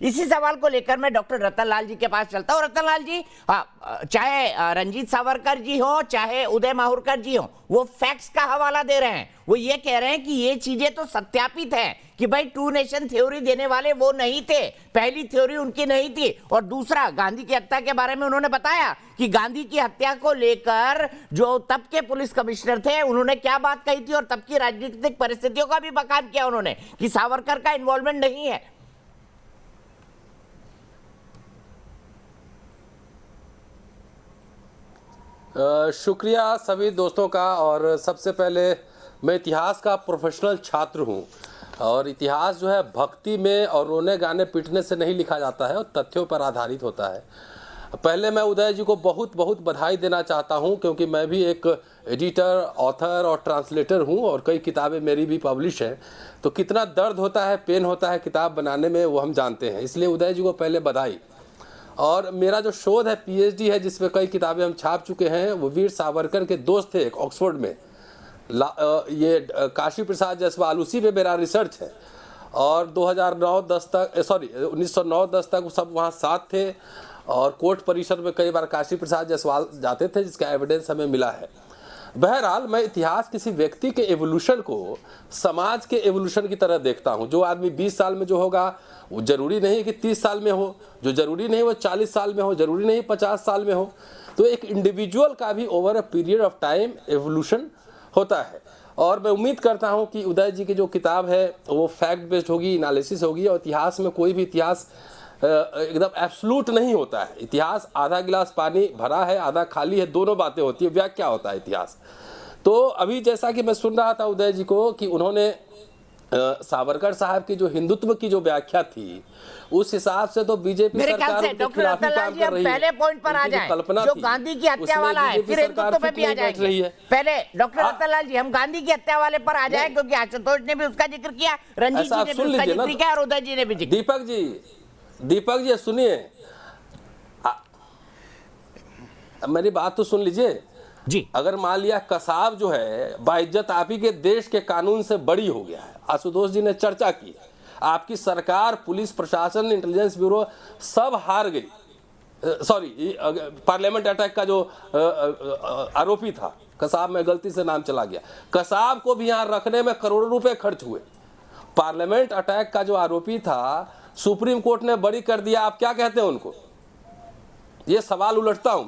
इसी सवाल को लेकर मैं डॉक्टर रतनलाल जी के पास चलता हूँ। रतनलाल जी, चाहे रंजीत सावरकर जी हो चाहे उदय माहुरकर जी हो, वो फैक्ट्स का हवाला दे रहे हैं। वो ये कह रहे हैं कि ये चीजें तो सत्यापित है कि भाई टू नेशन थ्योरी देने वाले वो नहीं थे, पहली थ्योरी उनकी नहीं थी। और दूसरा, गांधी की हत्या के बारे में उन्होंने बताया कि गांधी की हत्या को लेकर जो तब के पुलिस कमिश्नर थे उन्होंने क्या बात कही थी, और तब की राजनीतिक परिस्थितियों का भी बखान किया उन्होंने कि सावरकर का इन्वॉल्वमेंट नहीं है। शुक्रिया सभी दोस्तों का। और सबसे पहले मैं इतिहास का प्रोफेशनल छात्र हूं, और इतिहास जो है भक्ति में और रोने गाने पीटने से नहीं लिखा जाता है और तथ्यों पर आधारित होता है। पहले मैं उदय जी को बहुत बहुत बधाई देना चाहता हूं, क्योंकि मैं भी एक एडिटर, ऑथर और ट्रांसलेटर हूं, और कई किताबें मेरी भी पब्लिश हैं। तो कितना दर्द होता है, पेन होता है किताब बनाने में, वो हम जानते हैं। इसलिए उदय जी को पहले बधाई। और मेरा जो शोध है, पीएचडी है, जिसमें कई किताबें हम छाप चुके हैं, वो वीर सावरकर के दोस्त थे एक ऑक्सफोर्ड में, ये काशी प्रसाद जायसवाल, उसी पे मेरा रिसर्च है। और 2009-10 तक 1909-10 तक सब वहाँ साथ थे, और कोर्ट परिसर में कई बार काशी प्रसाद जायसवाल जाते थे, जिसका एविडेंस हमें मिला है। बहरहाल, मैं इतिहास किसी व्यक्ति के एवोल्यूशन को समाज के एवोल्यूशन की तरह देखता हूँ। जो आदमी 20 साल में जो होगा वो जरूरी नहीं कि 30 साल में हो, जो जरूरी नहीं वो 40 साल में हो, जरूरी नहीं 50 साल में हो। तो एक इंडिविजुअल का भी over a period of time evolution होता है। और मैं उम्मीद करता हूं कि उदय जी की जो किताब है वो फैक्ट बेस्ड होगी, एनालिसिस होगी। और इतिहास में कोई भी इतिहास एकदम एब्सोल्यूट नहीं होता है। इतिहास आधा गिलास पानी भरा है, आधा खाली है, दोनों बातें होती है, व्याख्या होता है इतिहास। तो अभी जैसा कि मैं सुन रहा था उदय जी को कि उन्होंने सावरकर साहब की जो हिंदुत्व की जो व्याख्या थी, उस हिसाब से तो बीजेपी सरकार उनके खिलाफ ही काम कर रही है। पहले पॉइंट पर आ जाएं, जो गांधी की हत्या वाला है, फिर हिंदुत्व पे भी आ जाएंगे। पहले डॉक्टर रतनलाल जी, हम गांधी की हत्या वाले पर आ जाएं, क्योंकि आशुतोष ने भी उसका जिक्र किया, रंजीत जी ने भी उसका जिक्र किया, और उदय जी ने भी जिक्र। दीपक जी सुनिए, मेरी बात तो सुन लीजिए जी। अगर मान लिया कसाब जो है बाइज्जत आप ही के देश के कानून से बड़ी हो गया है, आशुतोष जी ने चर्चा की, आपकी सरकार, पुलिस प्रशासन, इंटेलिजेंस ब्यूरो सब हार गई। सॉरी, पार्लियामेंट अटैक का जो आरोपी था कसाब, में गलती से नाम चला गया, कसाब को भी यहाँ रखने में करोड़ों रुपए खर्च हुए। पार्लियामेंट अटैक का जो आरोपी था सुप्रीम कोर्ट ने बरी कर दिया। आप क्या कहते हैं उनको? ये सवाल उलटता हूं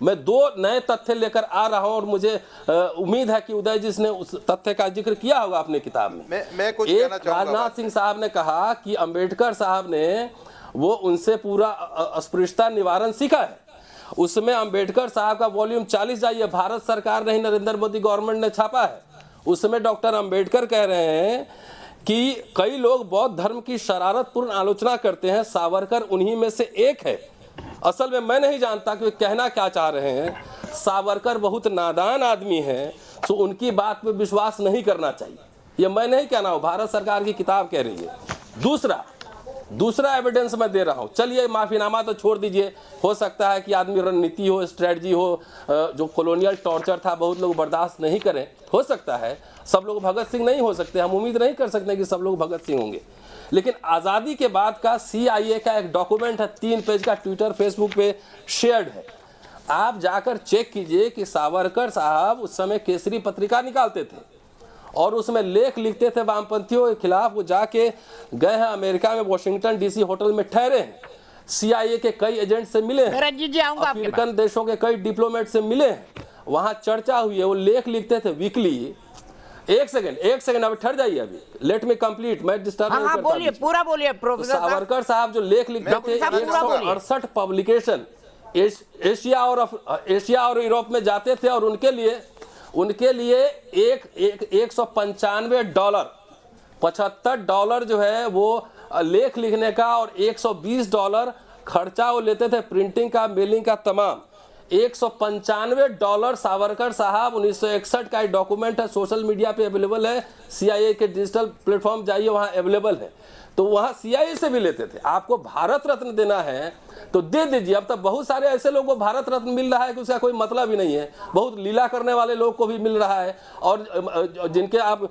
मैं दो नए तथ्य लेकर आ रहा हूं, और मुझे उम्मीद है कि उदय जी ने उस तथ्य का जिक्र किया होगा अपने किताब में। मैं कुछ एक कहना चाहूंगा। राजनाथ सिंह साहब ने कहा कि अंबेडकर साहब ने वो उनसे पूरा अस्पृश्यता निवारण सीखा है। उसमें अंबेडकर साहब का वॉल्यूम 40 जाइए, भारत सरकार ने ही, नरेंद्र मोदी गवर्नमेंट ने छापा है। उसमें डॉक्टर अंबेडकर कह रहे हैं कि कई लोग बौद्ध धर्म की शरारतपूर्ण आलोचना करते हैं, सावरकर उन्हीं में से एक है। असल में मैं नहीं जानता कि वे कहना क्या चाह रहे हैं। सावरकर बहुत नादान आदमी हैं, तो उनकी बात पे विश्वास नहीं करना चाहिए। ये मैं नहीं कहना हूं, भारत सरकार की किताब कह रही है। दूसरा एविडेंस मैं दे रहा हूं। चलिए माफीनामा तो छोड़ दीजिए, हो सकता है कि आदमी रणनीति हो, स्ट्रेटजी हो, जो कॉलोनियल टॉर्चर था बहुत लोग बर्दाश्त नहीं करें, हो सकता है। सब लोग भगत सिंह नहीं हो सकते, हम उम्मीद नहीं कर सकते कि सब लोग भगत सिंह होंगे। लेकिन आज़ादी के बाद का CIA का एक डॉक्यूमेंट है, 3 पेज का, ट्विटर फेसबुक पे शेयर्ड है। आप जाकर चेक कीजिए कि सावरकर साहब उस समय केसरी पत्रिका निकालते थे और उसमें लेख लिखते थे वामपंथियों के खिलाफ। वो जाके गए हैं अमेरिका में, वॉशिंगटन DC होटल में ठहरे हैं, CIA के कई एजेंट से मिले हैं, अफ्रीकन देशों के कई डिप्लोमेट से मिले हैं, वहां चर्चा हुई है। वो लेख लिखते थे वीकली। एक सेकंड अब ठहर जाइए, अभी लेट मी कंप्लीट, मैं डिस्टर्ब नहीं करता। बोलिए, पूरा बोलिए प्रोफेसर। सावरकर साहब जो लेख लिखते थे, 168 पब्लिकेशन एशिया और यूरोप में जाते थे, और उनके लिए $195 $75 जो है वो लेख लिखने का, और $120 खर्चा वो लेते थे प्रिंटिंग का, मेलिंग का, तमाम। $195 सावरकर साहब 1961 का एक डॉक्यूमेंट है, सोशल मीडिया पे अवेलेबल है, CIA के डिजिटल प्लेटफॉर्म जाइए, वहां अवेलेबल है। तो वहां CIA से भी लेते थे। आपको भारत रत्न देना है तो दे दीजिए। अब तक बहुत सारे ऐसे लोगों को भारत रत्न मिल रहा है कि उसका कोई मतलब ही नहीं है, बहुत लीला करने वाले लोग को भी मिल रहा है। और जिनके आप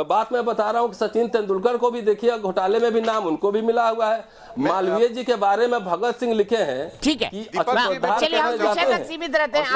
बात मैं बता रहा हूं कि सचिन तेंदुलकर को भी देखिए घोटाले में भी नाम उनको भी मिला हुआ है। मालवीय जी के बारे में भगत सिंह लिखे हैं, ठीक है, कि चलिए हम विषय तक सीमित रहते हैं।